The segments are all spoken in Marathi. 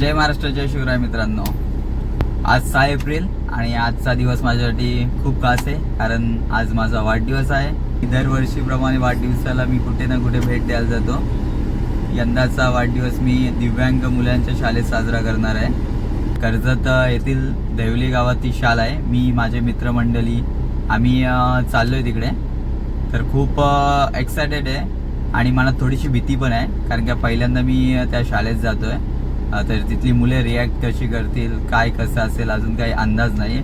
जय महाराष्ट्र, जय शिवराय मित्रांनो. आज 6 एप्रिल आणि आजचा दिवस माझ्यासाठी खूप खास आहे, कारण आज माझा वाढदिवस आहे. दरवर्षीप्रमाणे वाढदिवसाला मी कुठे ना कुठे भेट द्यायला जातो. यंदाचा वाढदिवस मी दिव्यांग मुलांच्या शाळेत साजरा करणार आहे. कर्जत येथील देवली गावात ती शाळा आहे. मी माझे मित्रमंडळी आम्ही चाललो आहे तिकडे. तर खूप एक्सायटेड आहे आणि मला थोडीशी भीती पण आहे, कारण की पहिल्यांदा मी त्या शाळेत जातो आहे. तर तिथली मुले रिॲक्ट कशी करतील, काय कसं असेल अजून काही अंदाज नाही.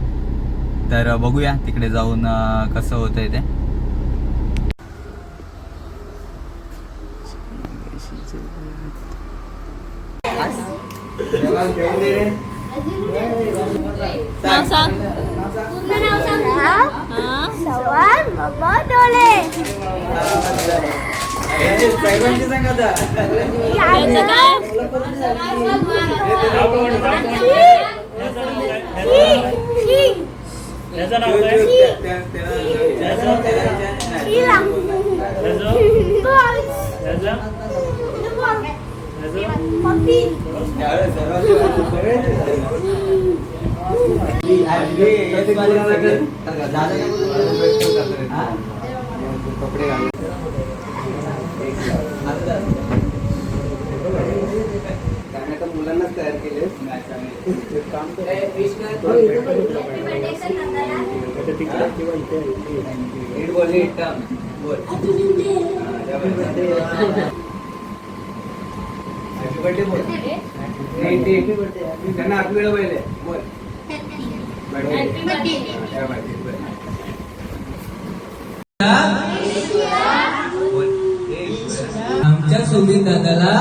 तर बघूया तिकडे जाऊन कसं होतंय ते. मुलांनाच तयार केले काम त्यांना आत्मीळ पहिले बोल. आमच्या सुमित दादाला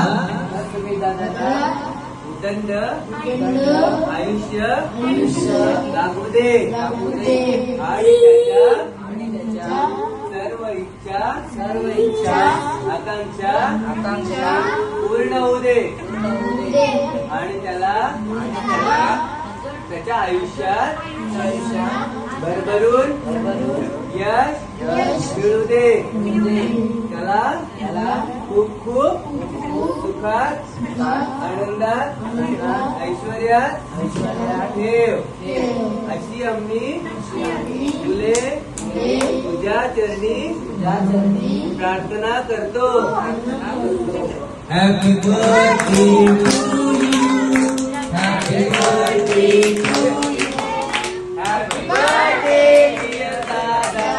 उदंड आयुष्य लागू दे आणि त्याच्या सर्व इच्छा आकांक्षा पूर्ण होऊ दे आणि त्याला त्याच्या आयुष्यात भरभरून यश मिळू दे. त्याला खूप खूप सुखात आनंदात ऐश्वर्यात ठेव, अशी आम्ही मुले तुझ्या चरणी प्रार्थना करतो. Happy birthday to you, happy birthday to you, happy birthday dear दादा,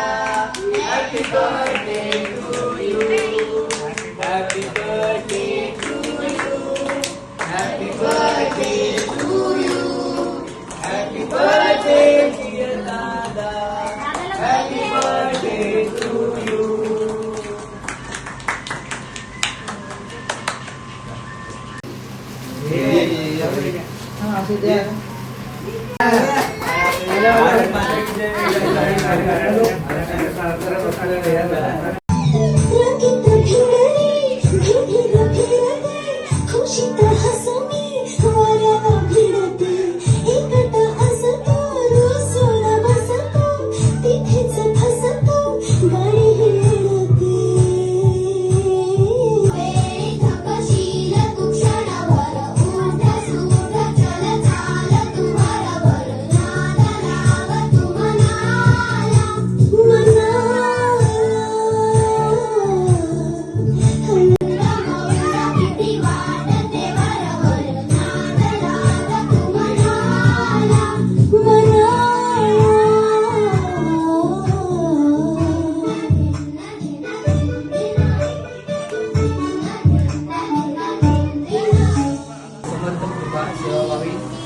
happy birthday to you, happy birthday to you, happy birthday to you, happy birthday dear दादा, हॅपी बर्थडे टू यू.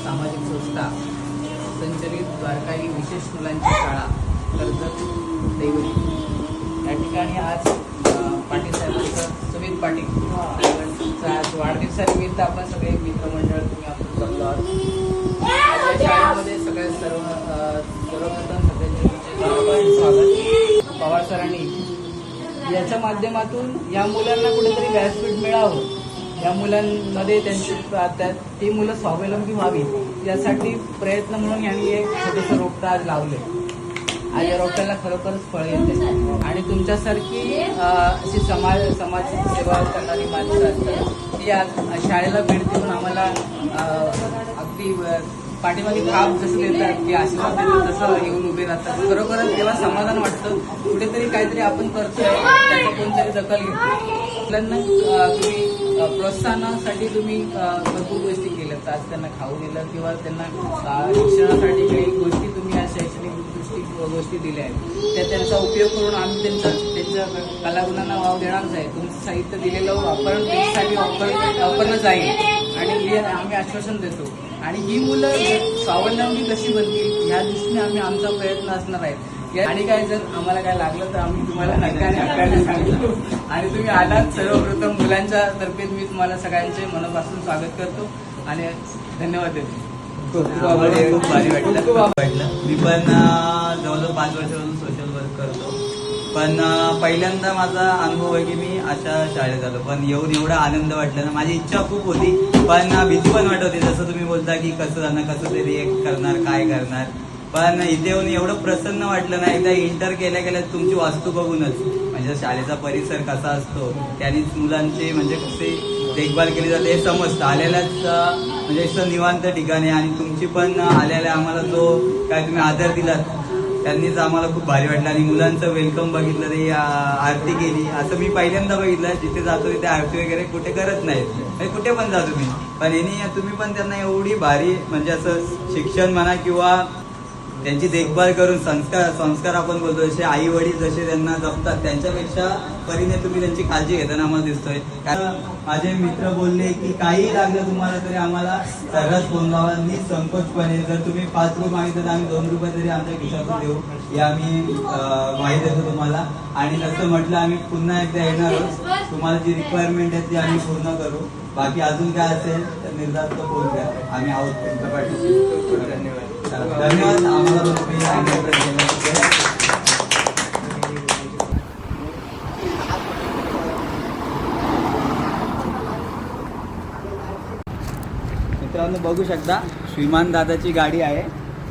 सामाजिक संस्था संचलित द्वारकाई विशेष मुलांची शाळा कर्जत देवली या ठिकाणी आज पाटील साहेबांचं सुमित पाटील आज वाढदिवसानिमित्त आपण सगळे मित्रमंडळ तुम्ही आपण जमलो आहोत. शाळेमध्ये सर्वप्रथम सगळ्यांचे स्वागत. पवार सरांनी याच्या माध्यमातून या मुलांना कुठेतरी व्यासपीठ मिळावं, या मुलांमध्ये ती मुलं स्वावलंबी व्हावी यासाठी प्रयत्न म्हणून यांनी एक छोटंसं रोपटं आज लावले. आज या रोपट्याला खरोखरच फळ येते आणि आणि तुमच्यासारखी अशी समाज सेवा करणारी माणसं असतात ती आज शाळेला भेट देऊन आम्हाला अगदी पाठीमागे काम जसं देतात की आशीर्वाद देतात तसं येऊन उभे राहतात. खरोखरच तेव्हा समाधान वाटतं कुठेतरी काहीतरी आपण करतोय त्याचं कोणतरी दखल घेतो. मुलांना तुम्ही प्रोत्साहनासाठी तुम्ही भरपूर गोष्टी केल्यात. आज त्यांना खाऊ दिलं किंवा त्यांना शिक्षणासाठी काही गोष्टी तुम्ही आज शैक्षणिक गोष्टी दिल्या आहेत त्या त्यांचा उपयोग करून आम्ही त्यांच्या कलागुणांना वाव देणारच आहे. तुमचं साहित्य दिलेलं वापरून त्यांच्यासाठी वापरलं जाईल आणि आम्ही आश्वासन देतो. आणि ही मुलं स्वावलंबी कशी बनतील ह्या दृष्टीने आम्ही आमचा प्रयत्न असणार आहे. आणि काय जर आम्हाला काय लागलं तर आम्ही तुम्हाला नक्की सांगतो. आणि तुम्ही आलात सर्वप्रथम मुलांच्या तर्फे मी तुम्हाला सगळ्यांचे मनापासून स्वागत करतो आणि धन्यवाद देतो. खूप भारी वाटलं. मी पण जवळजवळ 5 वर्षापासून सोशल वर्क करतो. पण पहिल्यांदा माझा अनुभव आहे की मी अशा शाळेत आलो. पण येऊन एवढा आनंद वाटला ना. माझी इच्छा खूप होती पण भीती पण वाटत होती. जसं तुम्ही बोलता की कसं जाणार कसं ते रिएक्ट करणार काय करणार. पण इथे येऊन एवढं प्रसन्न वाटलं ना. एकदा इंटर केल्या तुमची वास्तू बघूनच म्हणजे शाळेचा परिसर कसा असतो त्यानेच मुलांची म्हणजे कशी देखभाल केली जाते हे समजतं. आलेल्याच म्हणजे असं निवांत ठिकाणी आणि तुमची पण आलेल्या आम्हाला जो काय तुम्ही आदर दिलात त्यांनीच आम्हाला खूप भारी वाटलं. आणि मुलांचं वेलकम बघितलं ते आरती केली असं मी पहिल्यांदा बघितलं. जिथे जातो तिथे आरती वगैरे कुठे करत नाहीत कुठे पण जा तुम्ही. पण यांनी तुम्ही पण त्यांना एवढी भारी म्हणजे असं शिक्षण म्हणा किंवा त्यांची देखभाल करून संस्कार आपण बोलतो जसे आई वडील जसे त्यांना जपतात त्यांच्यापेक्षा परीने तुम्ही त्यांची काळजी घेताना आम्हाला दिसतोय. कारण माझे मित्र बोलले की काही लागलं तुम्हाला तरी आम्हाला सर्रास फोन लावा निसंकोचपणे. जर तुम्ही 5 रुपये मागितले तर आम्ही 2 रुपये तरी आमच्या खिशातून देऊ हे आम्ही माहीत देतो तुम्हाला. आणि तसं म्हटलं आम्ही पुन्हा एकदा येणारच. तुम्हाला जी रिक्वायरमेंट आहे ती आम्ही पूर्ण करू. बाकी अजून काय असेल तर निर्धास्त फोन द्या. आम्ही आहोत तुमच्या पाठीशी. धन्यवाद आम्हाला मित्रांनो बघू शकता श्रीमान दादाची गाडी आहे.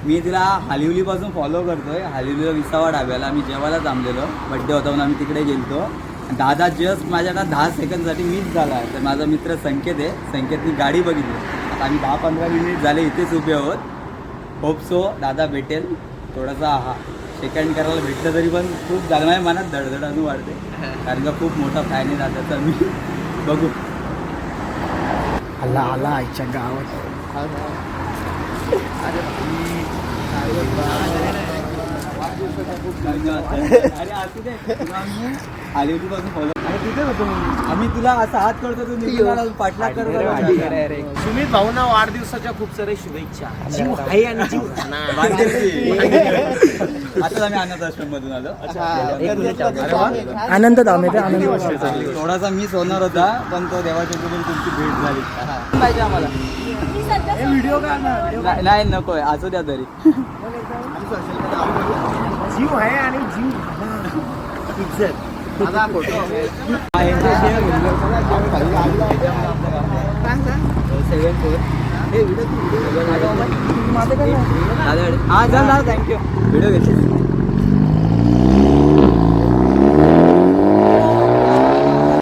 मी तिला हालिवलीपासून फॉलो करतोय. हालिवलीला विसावा डाब्याला आम्ही जेवायला थांबलेलो. बड्डे होता म्हणून आम्ही तिकडे गेलतो. दादा जस्ट माझ्याकडे 10 सेकंदसाठी मिस झाला. तर माझा मित्र संकेत आहे. संकेतनी गाडी बघितली. आता आम्ही 10-15 मिनिट झाले इथेच उभे आहोत. होप सो दादा भेटेल. थोडासा सेकंड करायला भेटलं तरी पण खूप जागणार मनात धडधड अजून वाढते कारण का खूप मोठा फॅन आहे दादाचा मी. बघू आला आईच्या गावात. खूप धन्यवाद. अरे असू दे आम्ही हालिवलीपासून फॉलो आणि तिथे होतो आम्ही तुला असा हात करतो तू निघून पाठलाग करतो. सुमित भाऊंना वाढदिवसाच्या खूप साऱ्या शुभेच्छा. जीव आहे आणि जीव आताच आम्ही अनाथ आश्रम मधून आलो. आनंद दामे थोडासा मिस होणार होता पण तो देवाच्या कृपेने तुमची भेट झाली. पाहिजे आम्हाला व्हिडिओ का नाही नकोय असू द्या तरी. जीव आहे आणि जीव इज्जत. हा थँक्यू व्हिडिओ घेतली.